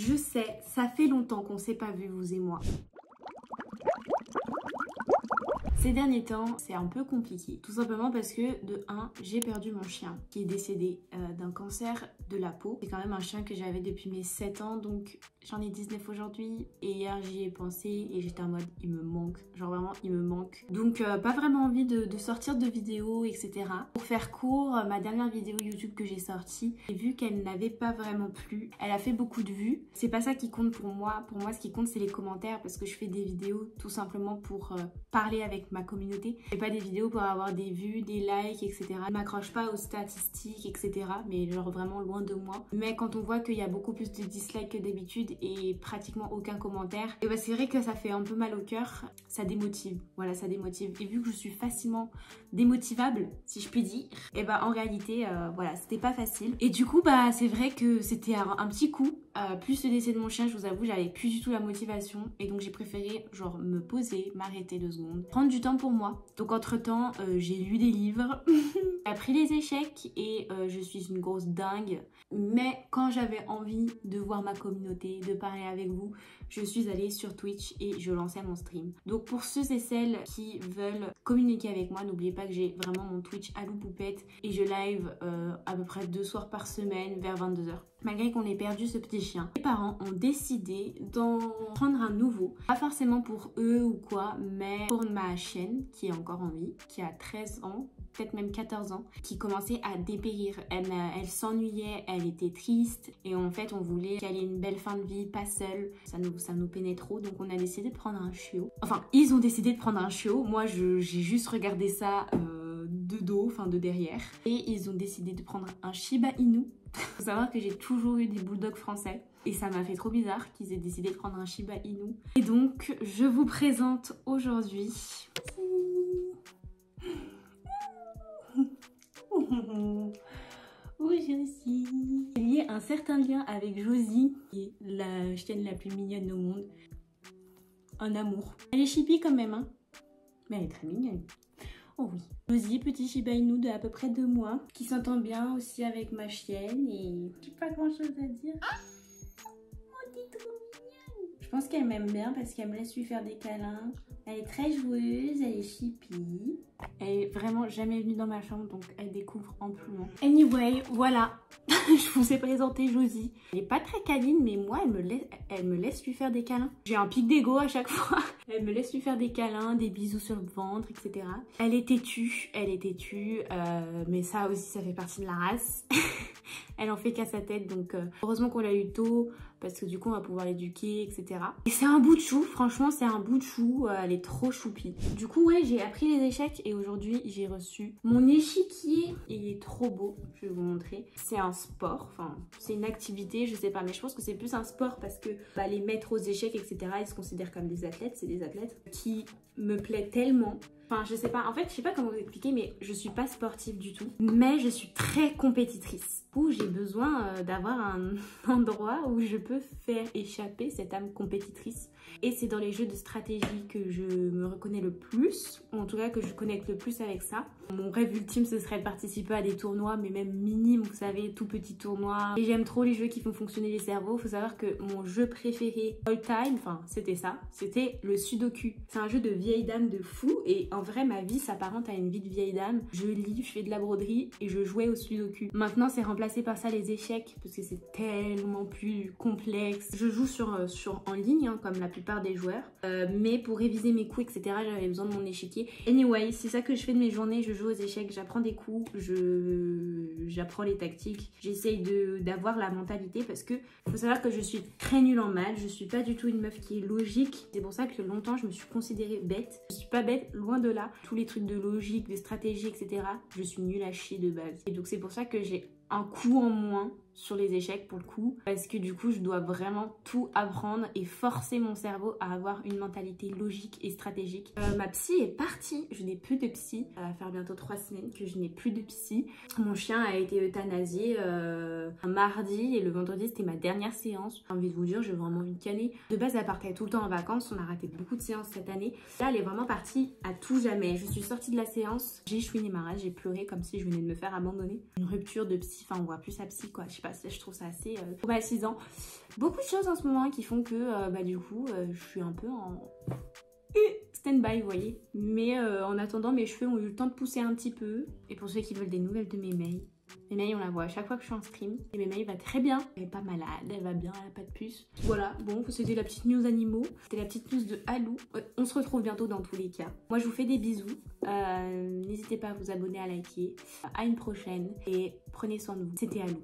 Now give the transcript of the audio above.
Je sais, ça fait longtemps qu'on s'est pas vu, vous et moi. Ces derniers temps, c'est un peu compliqué. Tout simplement parce que, de 1, j'ai perdu mon chien qui est décédé d'un cancer de la peau. C'est quand même un chien que j'avais depuis mes 7 ans, donc j'en ai 19 aujourd'hui. Et hier, j'y ai pensé et j'étais en mode, il me manque. Genre vraiment, il me manque. Donc, pas vraiment envie de sortir de vidéos, etc. Pour faire court, ma dernière vidéo YouTube que j'ai sortie, j'ai vu qu'elle n'avait pas vraiment plu. Elle a fait beaucoup de vues. C'est pas ça qui compte pour moi. Pour moi, ce qui compte, c'est les commentaires parce que je fais des vidéos tout simplement pour parler avec ma communauté. Je fais pas des vidéos pour avoir des vues, des likes, etc. Je m'accroche pas aux statistiques, etc. Mais genre vraiment loin de moi. Mais quand on voit qu'il y a beaucoup plus de dislikes que d'habitude et pratiquement aucun commentaire, et bah c'est vrai que ça fait un peu mal au cœur. Ça démotive. Voilà, ça démotive. Et vu que je suis facilement démotivable, si je puis dire, et bah en réalité, voilà, c'était pas facile. Et du coup, bah c'est vrai que c'était un petit coup. Plus le décès de mon chien, je vous avoue, j'avais plus du tout la motivation. Et donc j'ai préféré genre me poser, m'arrêter 2 secondes, prendre du temps pour moi. Donc entre temps, j'ai lu des livres, j'ai appris les échecs et je suis une grosse dingue. Mais quand j'avais envie de voir ma communauté, de parler avec vous, je suis allée sur Twitch et je lançais mon stream. Donc pour ceux et celles qui veulent communiquer avec moi, n'oubliez pas que j'ai vraiment mon Twitch Alou Poupette et je live à peu près 2 soirs par semaine vers 22 h. Malgré qu'on ait perdu ce petit chien, mes parents ont décidé d'en prendre un nouveau. Pas forcément pour eux ou quoi, mais pour ma chienne qui est encore en vie, qui a 13 ans, peut-être même 14 ans, qui commençait à dépérir. Elle s'ennuyait, elle était triste et en fait on voulait qu'elle ait une belle fin de vie, pas seule. Ça nous peinait trop, donc on a décidé de prendre un chiot. Enfin, ils ont décidé de prendre un chiot. Moi, j'ai juste regardé ça de dos, enfin de derrière. Et ils ont décidé de prendre un Shiba Inu. Faut savoir que j'ai toujours eu des bulldogs français et ça m'a fait trop bizarre qu'ils aient décidé de prendre un Shiba Inu. Et donc, je vous présente aujourd'hui... Oh Josie. Il y a un certain lien avec Josie, qui est la chienne la plus mignonne au monde. Un amour. Elle est chippie quand même, hein, mais elle est très mignonne. Oh oui. Josie, petit Shiba Inu de à peu près 2 mois, qui s'entend bien aussi avec ma chienne et j'ai pas grand chose à dire. Oh, t'es trop mignonne. Je pense qu'elle m'aime bien parce qu'elle me laisse lui faire des câlins. Elle est très joueuse, elle est chippie. Elle est vraiment jamais venue dans ma chambre, donc elle découvre amplement. Anyway, voilà. Je vous ai présenté Josie. Elle est pas très câline, mais moi, elle me laisse lui faire des câlins. J'ai un pic d'ego à chaque fois. Elle me laisse lui faire des câlins, des bisous sur le ventre, etc. Elle est têtue, mais ça aussi, ça fait partie de la race. Elle en fait qu'à sa tête, donc heureusement qu'on l'a eu tôt, parce que du coup on va pouvoir l'éduquer, etc. Et c'est un bout de chou, franchement c'est un bout de chou, elle est trop choupie. Du coup ouais, j'ai appris les échecs et aujourd'hui j'ai reçu mon échiquier. Il est trop beau, je vais vous montrer. C'est un sport, enfin c'est une activité, je sais pas, mais je pense que c'est plus un sport parce que les maîtres aux échecs, etc. ils se considèrent comme des athlètes, c'est des athlètes qui me plaît tellement. Enfin, je sais pas, en fait, je sais pas comment vous expliquer, mais je suis pas sportive du tout. Mais je suis très compétitrice. Où j'ai besoin d'avoir un endroit où je peux faire échapper cette âme compétitrice. Et c'est dans les jeux de stratégie que je me reconnais le plus, ou en tout cas que je connecte le plus avec ça. Mon rêve ultime, ce serait de participer à des tournois, mais même minimes, vous savez, tout petits tournois. Et j'aime trop les jeux qui font fonctionner les cerveaux. Faut savoir que mon jeu préféré all time, enfin, c'était ça, c'était le Sudoku. C'est un jeu de vieille dame de fou et en vrai, ma vie s'apparente à une vie de vieille dame. Je lis, je fais de la broderie et je jouais au Sudoku. Maintenant, c'est remplacé par ça les échecs parce que c'est tellement plus complexe. Je joue en ligne, hein, comme la plupart des joueurs. Mais pour réviser mes coups, etc., j'avais besoin de mon échiquier. Anyway, c'est ça que je fais de mes journées. Je joue aux échecs, j'apprends des coups, j'apprends les tactiques. J'essaye d'avoir la mentalité parce que faut savoir que je suis très nulle en maths. Je suis pas du tout une meuf qui est logique. C'est pour ça que longtemps, je me suis considérée bête. Je suis pas bête, loin de là. Tous les trucs de logique, de stratégie, etc. Je suis nulle à chier de base. Et donc c'est pour ça que j'ai un coup en moins sur les échecs pour le coup, parce que du coup je dois vraiment tout apprendre et forcer mon cerveau à avoir une mentalité logique et stratégique. Ma psy est partie, je n'ai plus de psy, ça va faire bientôt 3 semaines que je n'ai plus de psy. Mon chien a été euthanasié un mardi et le vendredi c'était ma dernière séance. J'ai envie de vous dire, j'ai vraiment envie de canner. De base elle partait tout le temps en vacances, on a raté beaucoup de séances cette année. Là elle est vraiment partie à tout jamais. Je suis sortie de la séance, j'ai chouiné ma rage, j'ai pleuré comme si je venais de me faire abandonner. Une rupture de psy, enfin on voit plus sa psy quoi, je sais pas, je trouve ça assez traumatisant. Beaucoup de choses en ce moment qui font que du coup je suis un peu en stand-by, vous voyez. Mais en attendant, mes cheveux ont eu le temps de pousser un petit peu. Et pour ceux qui veulent des nouvelles de Mémé, Mémé on la voit à chaque fois que je suis en stream. Et Mémé va très bien, elle est pas malade, elle va bien, elle a pas de puce. Voilà, bon, c'était la petite news animaux, c'était la petite news de Alou. On se retrouve bientôt dans tous les cas. Moi je vous fais des bisous, n'hésitez pas à vous abonner, à liker. À une prochaine et prenez soin de vous. C'était Alou.